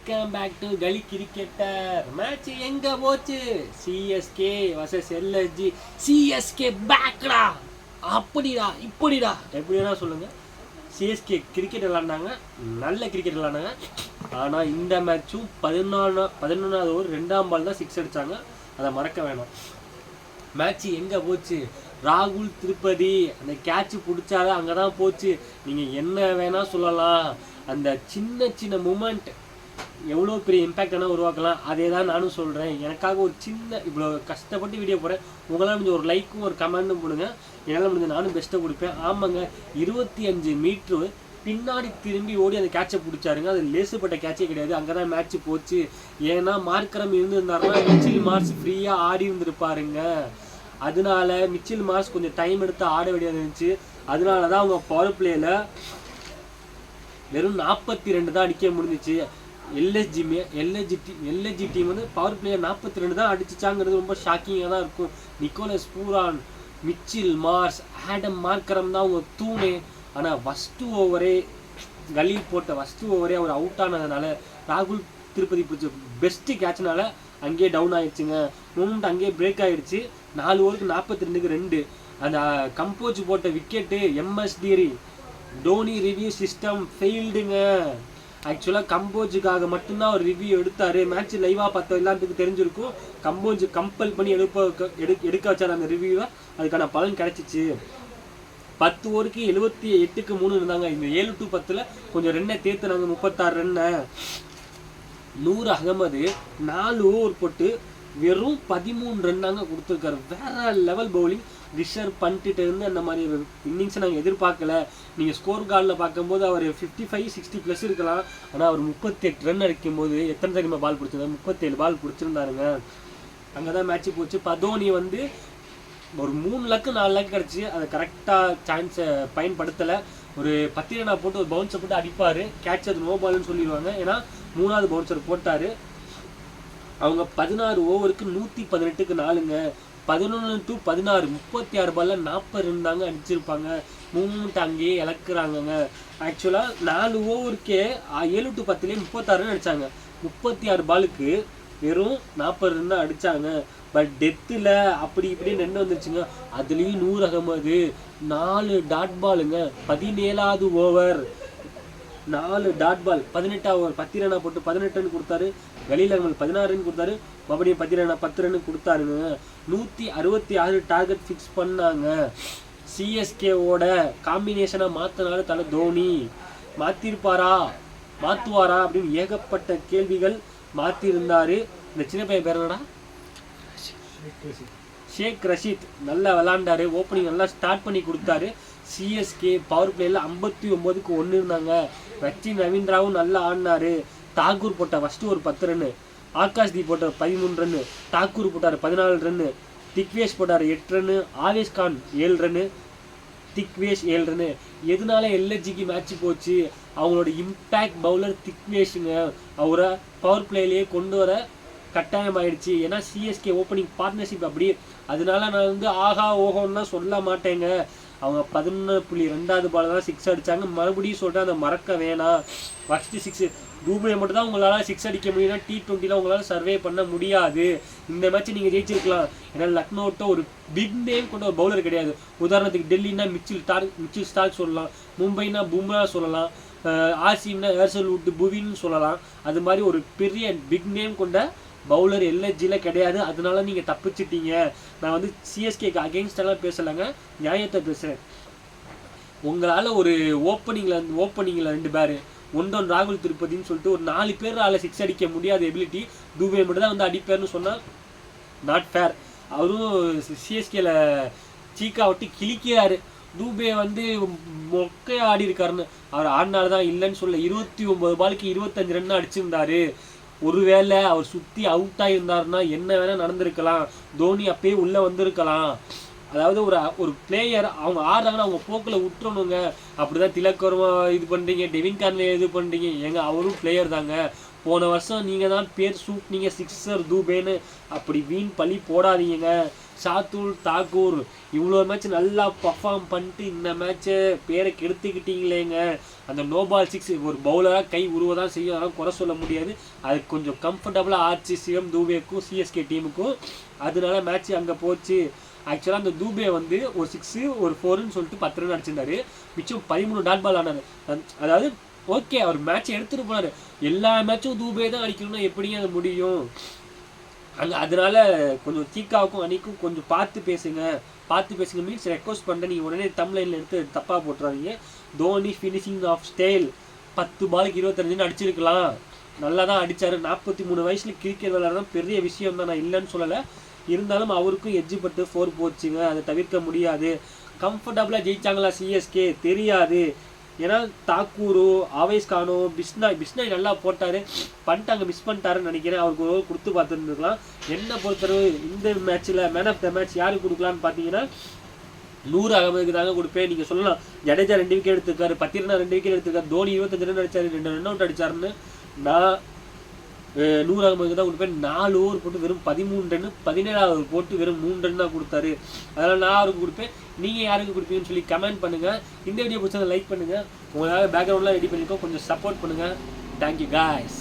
Welcome back to கலி cricketer. Match எங்க போச்சு? CSK versus LSG. சிஎஸ்கே பேக்டா, அப்படிடா இப்படிடா எப்படின்னா சொல்லுங்க. சிஎஸ்கே கிரிக்கெட் விளாண்டாங்க, நல்ல கிரிக்கெட் விளாண்டாங்க. ஆனால் இந்த மேட்சும் 11வது ஓவர் 2ஆம் பால் தான் 6 அடித்தாங்க. அதை மறக்க வேணாம். மேட்ச் எங்கே போச்சு? ராகுல் திருப்பதி அந்த கேட்ச் பிடிச்சாரு, அங்கே தான் போச்சு. நீங்கள் என்ன வேணால் சொல்லலாம். அந்த சின்ன சின்ன மூமெண்ட் எவ்வளோ பெரிய இம்பேக்டான உருவாக்கலாம். அதே தான் நானும் சொல்கிறேன். எனக்காக ஒரு சின்ன இவ்வளோ கஷ்டப்பட்டு வீடியோ போகிறேன். உங்களால் முடிஞ்ச ஒரு லைக்கும் ஒரு கமெண்ட்டும் போடுங்க. என்னால் முடிஞ்ச நானும் பெஸ்ட்டை கொடுப்பேன். ஆமாங்க, 25 மீட்ரு பின்னாடி திரும்பி ஓடி அந்த கேட்சை பிடிச்சாருங்க. அது லேசுப்பட்ட கேட்சே கிடையாது. அங்கே தான் மேட்ச் போச்சு. ஏன்னா மார்க்கரம் இருந்திருந்தாருன்னா மிச்சில் மார்ஸ் ஃப்ரீயாக ஆடி இருந்திருப்பாருங்க. அதனால மிச்சில் மார்ஸ் கொஞ்சம் டைம் எடுத்து ஆட வேண்டியது இருந்துச்சு. அதனால தான் அவங்க பவர் பிளேயில் வெறும் 42 தான் அடிக்க முடிஞ்சிச்சு. எல்எஸ்ஜி டீம் வந்து பவர் பிளேயர் 42 தான் அடிச்சிச்சாங்கிறது ரொம்ப ஷாக்கிங்காக தான் இருக்கும். Nicholas Pooran, Mitchell Marsh, Aiden Markram தான் அவங்க தூணே. ஆனால் ஃபஸ்ட்டு ஓவரே கலில் போட்ட ஃபஸ்ட்டு ஓவரே அவர் அவுட் ஆனதுனால ராகுல் திருப்பதி பிடிச்ச பெஸ்ட்டு கேட்ச்னால அங்கேயே டவுன் ஆகிடுச்சுங்க. மூமெண்ட் அங்கேயே பிரேக் ஆகிடுச்சு. 4 ஓவருக்கு 42க்கு 2. அந்த கம்போஸ் போட்ட wicket MSD Dhoni review system ஃபெயில்டுங்க. ஆக்சுவலாக கம்போஜுக்காக மட்டும்தான் அவர் ரிவ்யூ எடுத்தார். மேட்ச் லைவாக பார்த்த எல்லாத்துக்கும் தெரிஞ்சிருக்கும். கம்போஜ் கம்பல் பண்ணி எடுக்க வச்சார் அந்த ரிவ்யூவை. அதுக்கான பலன் கிடச்சிச்சு. 10 ஓவருக்கு 78க்கு 3 இருந்தாங்க. இந்த 7 to 10 கொஞ்சம் ரன்னை தேர்த்துனாங்க, 36 ரன்னை. நூர் அகமது 4 ஓவர் போட்டு வெறும் 13 ரன்னாங்க கொடுத்துருக்காரு. வேற லெவல் பவுலிங். ரிஷர் பண்ணிட்டு இருந்து அந்த மாதிரி இன்னிங்ஸை நாங்கள் எதிர்பார்க்கல. நீங்கள் ஸ்கோர் கார்டில் பார்க்கும்போது அவர் 55-60 ப்ளஸ் இருக்கலாம். ஆனால் அவர் 38 ரன் அடிக்கும்போது எத்தனை தெரியுமா பால் பிடிச்சிருந்தாரு? 37 பால் பிடிச்சிருந்தாருங்க. அங்கே தான் மேட்ச்சு போச்சு. பதோனி வந்து ஒரு 3 லக்கு 4 லக்கு கிடச்சி அதை கரெக்டாக சான்ஸை பயன்படுத்தலை. ஒரு 10 ரன்னா போட்டு ஒரு பவுன்ஸை போட்டு அடிப்பார். கேட்ச் அது நோ பால்னு சொல்லிடுவாங்க. ஏன்னா 3வது பவுன்சர் போட்டார். அவங்க 16 ஓவருக்கு 118க்கு 4ங்க. 11 to 16 36 பாலில் 40 ரன் தாங்க அடிச்சிருப்பாங்க. மூமெண்ட் அங்கேயே இழக்கிறாங்கங்க. ஆக்சுவலாக 4 ஓவருக்கே 7 to 10 36 ரன் அடித்தாங்க. 36 பாலுக்கு வெறும் 40 ரன் தான் அடித்தாங்க. பட் டெத்தில் அப்படி இப்படி ரெண்டு வந்துருச்சுங்க. அதுலேயும் நூர் அகமது 4 டாட் பாலுங்க. 17வது ஓவர் 4 டாட் பால், 18 ஓவர் 10 ரன்னா போட்டு 18 ரன் கொடுத்தாரு. கலீல் அகமது 16 ரன் கொடுத்தாரு. மறுபடியும் 10 ரன் கொடுத்தாருங்க. 166 டார்கெட் ஃபிக்ஸ் பண்ணாங்க. சிஎஸ்கேவோட காம்பினேஷனாக மாற்றினால தலை தோனி மாற்றுவாரா அப்படின்னு ஏகப்பட்ட கேள்விகள் மாற்றிருந்தார். இந்த சின்ன பையன் பேர் என்னடா? ஷேக் ரஷீத் நல்லா விளாண்டாரு. ஓப்பனிங் நல்லா ஸ்டார்ட் பண்ணி கொடுத்தாரு. சிஎஸ்கே பவர் பிளேயில் 59க்கு 1 இருந்தாங்க. சச்சின் ரவீந்திராவும் நல்லா ஆடினாரு. தாக்கூர் போட்ட ஃபஸ்ட்டு ஒரு 10 ரன்னு, ஆகாஷ்தீப் போட்டார் 13 ரன்னு, தாக்கூர் போட்டார் 14 ரன்னு, திக்வேஷ் போட்டார் 8 run, Avesh Khan 7 run, Digvesh 7 run. எதனால எல்எஸ்ஜிக்கு மேட்ச் போச்சு? அவங்களோட இம்பேக்ட் பவுலர் திக்வேஷுங்க. அவரை பவர் பிளேலேயே கொண்டு வர கட்டாயம் ஆயிடுச்சு. ஏன்னா சிஎஸ்கே ஓப்பனிங் பார்ட்னர்ஷிப் அப்படி. அதனால நான் வந்து ஆஹா ஓஹோன்னா சொல்ல மாட்டேங்க. அவங்க 11.2வது பால் தான் 6 அடித்தாங்க. மறுபடியும் சொல்லிட்டு அதை மறக்க வேணாம். ஃபஸ்ட்டு 6 டூப்ளே மட்டும் தான் உங்களால் 6 அடிக்க முடியும்னா T20 உங்களால் சர்வே பண்ண முடியாது. இந்த மேட்ச் நீங்கள் ஜெயிச்சிருக்கலாம். ஏன்னா லக்னோட்ட ஒரு பிக் நேம் கொண்ட ஒரு பவுலர் கிடையாது. உதாரணத்துக்கு டெல்லினா மிச்சில் ஸ்டார்க் சொல்லலாம், மும்பைனா பும்ரா சொல்லலாம், ஆர்சிம்னா ஏர்சல்வுட் புவின்னு சொல்லலாம். அது மாதிரி ஒரு பெரிய பிக் நேம் கொண்ட பவுலர் எல்எஸ்ஜியில் கிடையாது. அதனால நீங்கள் தப்பிச்சிட்டீங்க. நான் வந்து சிஎஸ்கேக்கு அகெயின்ஸ்டெல்லாம் பேசலைங்க, நியாயத்தை பேசுகிறேன். உங்களால் ஒரு ஓப்பனிங்கில் 2 பேர் ஒன்றொன் ராகுல் திருப்பதின்னு சொல்லிட்டு ஒரு 4 பேரால் 6 அடிக்க முடியாத எபிலிட்டி டூபே மட்டும் தான் வந்து அடிப்பேர்னு சொன்னால் நாட் ஃபேர். அவரும் சிஎஸ்கேல சீக்கா விட்டு கிழிக்கிறாரு. டூபே வந்து மொக்கையை ஆடி இருக்காருன்னு அவர் ஆடினால தான் இல்லைன்னு சொல்ல. 29 பாலுக்கு 25 ரன் அடிச்சிருந்தாரு. ஒருவேளை அவர் சுற்றி அவுட் ஆகியிருந்தாருன்னா என்ன வேணால் நடந்திருக்கலாம். தோனி அப்பயே உள்ளே வந்திருக்கலாம். அதாவது ஒரு பிளேயர் அவங்க ஆடுறாங்கன்னா அவங்க போக்கில் விட்டுறணுங்க. அப்படி தான் திலக் வர்மா இது பண்ணுறீங்க, டெவின் கான்வே இது பண்ணுறீங்க. அவரும் பிளேயர் தாங்க. போன வருஷம் நீங்கள் தான் பேர் சூட்னீங்க சிக்ஸர் தூபேன்னு, அப்படி வீண் பழி போடாதீங்க. ஷார்துல் தாக்கூர் இவ்வளோ மேட்ச் நல்லா பர்ஃபார்ம் பண்ணிட்டு இந்த மேட்ச்சை பேரை கெடுத்துக்கிட்டீங்களேங்க. அந்த நோ பால் சிக்ஸ் ஒரு பவுலராக கை உருவதான் செய்யும், அதெல்லாம் குறை சொல்ல முடியாது. அது கொஞ்சம் கம்ஃபர்டபுளாக ஆச்சு சிவம் தூபேக்கும் சிஎஸ்கே டீமுக்கும், அதனால மேட்ச் அங்கே போச்சு. ஆக்சுவலாக அந்த தூபே வந்து ஒரு 6 ஒரு 4ன்னு சொல்லிட்டு 10 ரன் அடிச்சிருந்தாரு, மிச்சம் 13 டாட் பால் ஆனார். அதாவது ஓகே அவர் மேட்ச் எடுத்துகிட்டு போனார், எல்லா மேட்சும் தூபே தான் அடிக்கணும்னா எப்படியும் அது முடியும். அதனால கொஞ்சம் தீக்காவுக்கும் அணிக்கும் கொஞ்சம் பார்த்து பேசுங்க மீன்ஸ் ரெக்வஸ்ட் பண்ணுறேன். நீங்கள் உடனே தமிழ்லைனில் எடுத்து தப்பாக போட்டுறாதீங்க. தோனி ஃபினிஷிங் ஆஃப் ஸ்டைல் 10 பாலுக்கு 25 அடிச்சிருக்கலாம், நல்லா தான் அடித்தார். 43 வயசில் கிரிக்கெட் விளையாடுறது பெரிய விஷயம் தான், நான் இல்லைன்னு சொல்லலை. இருந்தாலும் அவருக்கும் எட்ஜு பட்டு 4 போச்சுங்க, அதை தவிர்க்க முடியாது. கம்ஃபர்டபுளாக ஜெயிச்சாங்களா சிஎஸ்கே தெரியாது. ஏன்னா தாக்கூரோ ஆவேஸ் கானோ பிஸ்னாய் நல்லா போட்டார், பண்ணிட்டாங்க, மிஸ் பண்ணிட்டாருன்னு நினைக்கிறேன். அவருக்கு ஒரு கொடுத்து பார்த்துருந்துருக்கலாம். என்ன பொறுத்தளவு இந்த மேட்ச்சில் மேன் ஆஃப் த மேட்ச் யாருக்கு கொடுக்கலான்னு பார்த்தீங்கன்னா நூர் அகமதுக்கு தாங்க கொடுப்பேன். நீங்கள் சொல்லலாம் ஜடேஜா 2 விக்கெட் எடுத்திருக்காரு, பத்திரனா 2 விக்கெட் எடுத்திருக்காரு, தோனி 25 ரன் அடிச்சாரு, 2 ரன் அவுட் அடிச்சாருன்னு. நான் நூர் அகமதுக்கு தான் கொடுப்பேன். 4 ஓவர் போட்டு வெறும் 13 ரன், 17வது ஓவர் போட்டு வெறும் 3 ரன் தான் கொடுத்தாரு. அதனால் நான் அவருக்கு கொடுப்பேன். நீங்கள் யாருக்கு கொடுப்பீங்கன்னு சொல்லி கமெண்ட் பண்ணுங்கள். இந்த வீடியோ பிடிச்சதை லைக் பண்ணுங்கள். உங்களால் பேக்ரவுண்ட்லாம் ரெடி பண்ணிக்கோ, கொஞ்சம் சப்போர்ட் பண்ணுங்கள். Thank you guys.